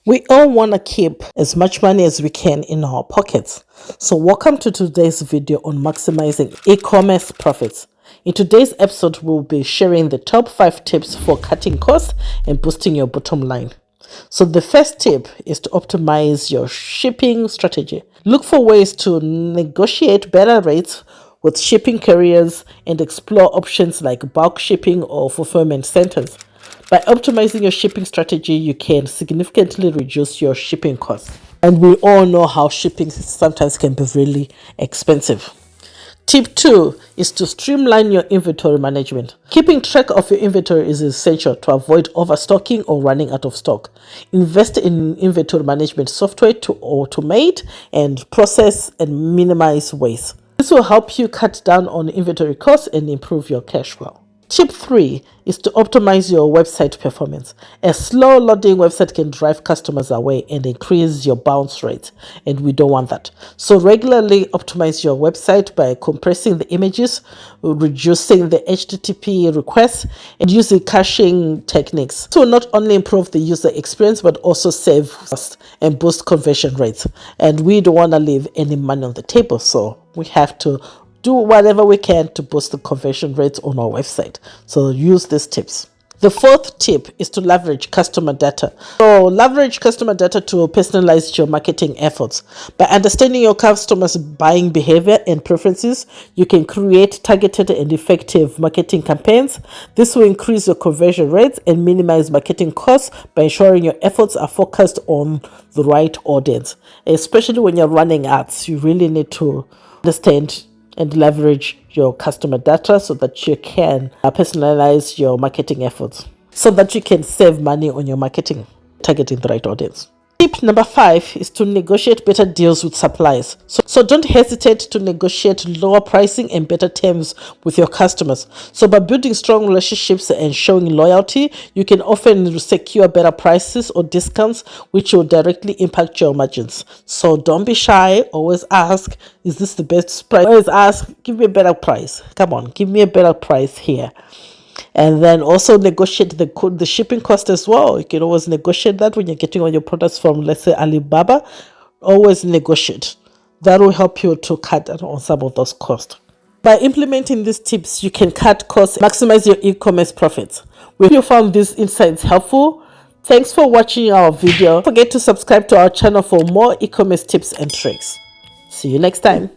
We all want to keep as much money as we can in our pockets. So welcome to today's video on maximizing e-commerce profits. In today's episode, we'll be sharing the top 5 tips for cutting costs and boosting your bottom line. So the first tip is to optimize your shipping strategy. Look for ways to negotiate better rates with shipping carriers and explore options like bulk shipping or fulfillment centers. By optimizing your shipping strategy, you can significantly reduce your shipping costs. And we all know how shipping sometimes can be really expensive. Tip 2 is to streamline your inventory management. Keeping track of your inventory is essential to avoid overstocking or running out of stock. Invest in inventory management software to automate and process and minimize waste. This will help you cut down on inventory costs and improve your cash flow. Tip 3 is to optimize your website performance. A slow loading website can drive customers away and increase your bounce rate, and we don't want that. So regularly optimize your website by compressing the images, reducing the HTTP requests, and using caching techniques. This will not only improve the user experience but also save costs and boost conversion rates. And we don't want to leave any money on the table, so we have to do whatever we can to boost the conversion rates on our website. So use these tips. The fourth tip is to leverage customer data. So leverage customer data to personalize your marketing efforts. By understanding your customers' buying behavior and preferences, you can create targeted and effective marketing campaigns. This will increase your conversion rates and minimize marketing costs by ensuring your efforts are focused on the right audience. Especially when you're running ads, you really need to understand and leverage your customer data so that you can personalize your marketing efforts, so that you can save money on your marketing, targeting the right audience. Tip number 5 is to negotiate better deals with suppliers. So don't hesitate to negotiate lower pricing and better terms with your customers. So by building strong relationships and showing loyalty, you can often secure better prices or discounts, which will directly impact your margins. So don't be shy. Always ask, is this the best price? Always ask, give me a better price. Come on, give me a better price here. And then also negotiate the shipping cost as well. You can always negotiate that when you're getting all your products from, let's say, Alibaba. Always negotiate. That will help you to cut down on some of those costs. By implementing these tips, you can cut costs, maximize your e-commerce profits. We hope you found these insights helpful. Thanks for watching our video. Don't forget to subscribe to our channel for more e-commerce tips and tricks. See you next time.